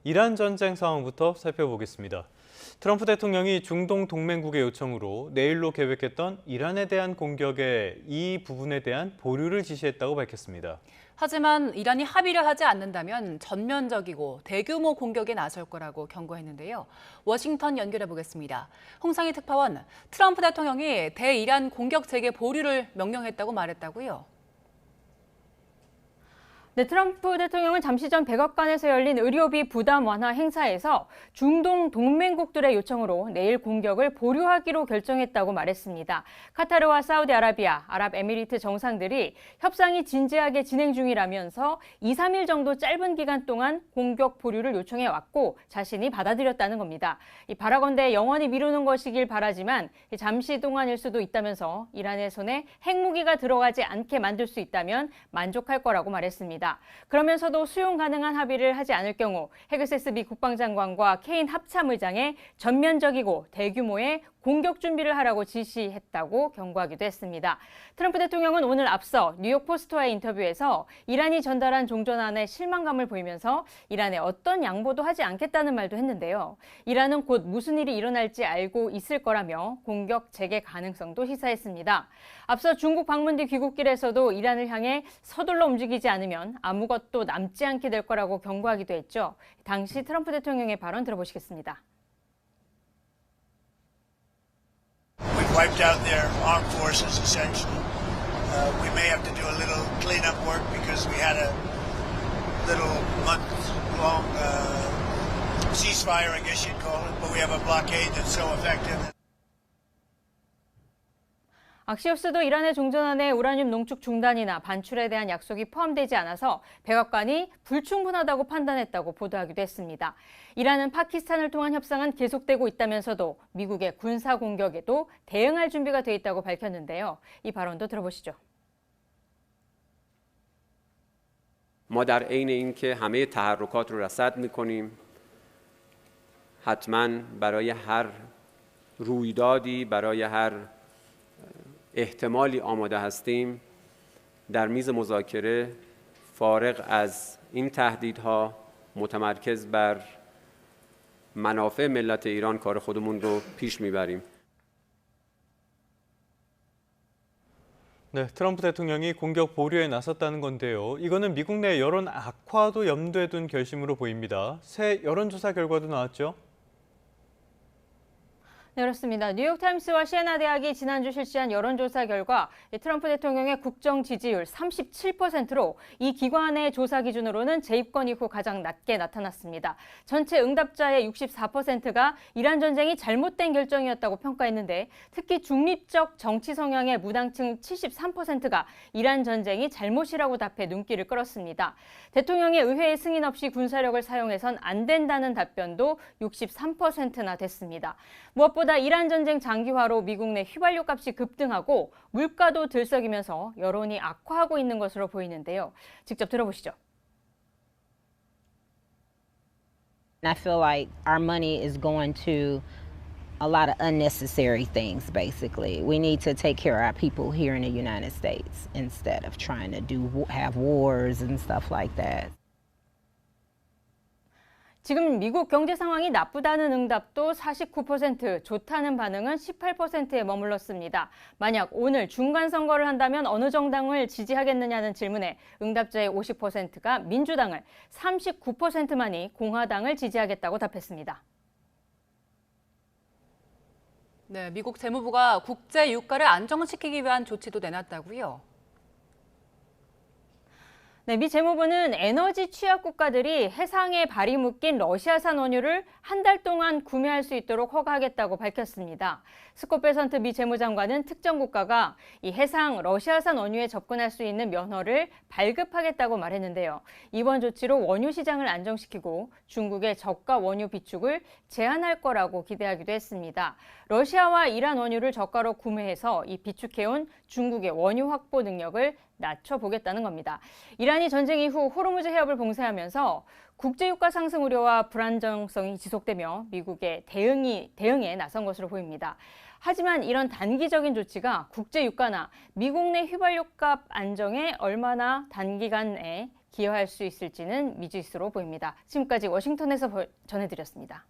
이란 전쟁 상황부터 살펴보겠습니다. 트럼프 대통령이 중동 동맹국의 요청으로 내일로 계획했던 이란에 대한 공격의 이 부분에 대한 보류를 지시했다고 밝혔습니다. 하지만 이란이 합의를 하지 않는다면 전면적이고 대규모 공격에 나설 거라고 경고했는데요. 워싱턴 연결해 보겠습니다. 홍상희 특파원, 트럼프 대통령이 대이란 공격 재개 보류를 명령했다고 말했다고요? 네, 트럼프 대통령은 잠시 전 백악관에서 열린 의료비 부담 완화 행사에서 중동 동맹국들의 요청으로 내일 공격을 보류하기로 결정했다고 말했습니다. 카타르와 사우디아라비아, 아랍에미리트 정상들이 협상이 진지하게 진행 중이라면서 2, 3일 정도 짧은 기간 동안 공격 보류를 요청해 왔고 자신이 받아들였다는 겁니다. 바라건대 영원히 미루는 것이길 바라지만 잠시 동안일 수도 있다면서 이란의 손에 핵무기가 들어가지 않게 만들 수 있다면 만족할 거라고 말했습니다. 그러면서도 수용 가능한 합의를 하지 않을 경우 헤그세스 미 국방장관과 케인 합참의장에 전면적이고 대규모의 공격 준비를 하라고 지시했다고 경고하기도 했습니다. 트럼프 대통령은 오늘 앞서 뉴욕 포스트와의 인터뷰에서 이란이 전달한 종전안에 실망감을 보이면서 이란에 어떤 양보도 하지 않겠다는 말도 했는데요. 이란은 곧 무슨 일이 일어날지 알고 있을 거라며 공격 재개 가능성도 시사했습니다. 앞서 중국 방문 뒤 귀국길에서도 이란을 향해 서둘러 움직이지 않으면 아무것도 남지 않게 될 거라고 경고하기도 했죠. 당시 트럼프 대통령의 발언 들어보시겠습니다. We've wiped out their armed forces, essentially. We may have to do a little cleanup work because we had a little month-long ceasefire, I guess you'd call it, but we have a blockade that's so effective. 악시오스도 이란의 종전안에 우라늄 농축 중단이나 반출에 대한 약속이 포함되지 않아서 백악관이 불충분하다고 판단했다고 보도하기도 했습니다. 이란은 파키스탄을 통한 협상은 계속되고 있다면서도 미국의 군사 공격에도 대응할 준비가 돼 있다고 밝혔는데요. 이 발언도 들어보시죠. ما در عین اینکه همه تحرکات رو رصد می‌کنیم حتما برای هر رویدادی برای هر احتمالی آماده هستیم در میز مذاکره فارغ از این تهدیدها متمرکز بر منافع ملت ایران کار خودمون رو پیش میبریم. 네, 트럼프 대통령이 공격 보류에 나섰다는 건데요. 이거는 미국 내 여론 악화도 염두에 둔 결심으로 보입니다. 새 여론조사 결과도 나왔죠? 네, 그렇습니다. 뉴욕타임스와 시에나 대학이 지난주 실시한 여론조사 결과 트럼프 대통령의 국정 지지율 37%로 이 기관의 조사 기준으로는 재입권 이후 가장 낮게 나타났습니다. 전체 응답자의 64%가 이란 전쟁이 잘못된 결정이었다고 평가했는데 특히 중립적 정치 성향의 무당층 73%가 이란 전쟁이 잘못이라고 답해 눈길을 끌었습니다. 대통령의 의회의 승인 없이 군사력을 사용해선 안 된다는 답변도 63%나 됐습니다. 무엇보다 이란 전쟁 장기화로 미국 내 휘발유 값이 급등하고 물가도 들썩이면서 여론이 악화하고 있는 것으로 보이는데요. 직접 들어보시죠. I feel like our money is going to a lot of unnecessary things, basically. We need to take care of our people here in the United States instead of trying to have wars and stuff like that. 지금 미국 경제 상황이 나쁘다는 응답도 49%, 좋다는 반응은 18%에 머물렀습니다. 만약 오늘 중간 선거를 한다면 어느 정당을 지지하겠느냐는 질문에 응답자의 50%가 민주당을, 39%만이 공화당을 지지하겠다고 답했습니다. 네, 미국 재무부가 국제 유가를 안정시키기 위한 조치도 내놨다고요? 네, 미 재무부는 에너지 취약 국가들이 해상에 발이 묶인 러시아산 원유를 한 달 동안 구매할 수 있도록 허가하겠다고 밝혔습니다. 스콧 베선트 미 재무장관은 특정 국가가 이 해상 러시아산 원유에 접근할 수 있는 면허를 발급하겠다고 말했는데요. 이번 조치로 원유 시장을 안정시키고 중국의 저가 원유 비축을 제한할 거라고 기대하기도 했습니다. 러시아와 이란 원유를 저가로 구매해서 이 비축해온 중국의 원유 확보 능력을 낮춰보겠다는 겁니다. 이란이 전쟁 이후 호르무즈 해협을 봉쇄하면서 국제유가 상승 우려와 불안정성이 지속되며 미국의 대응에 나선 것으로 보입니다. 하지만 이런 단기적인 조치가 국제유가나 미국 내 휘발유값 안정에 얼마나 단기간에 기여할 수 있을지는 미지수로 보입니다. 지금까지 워싱턴에서 전해드렸습니다.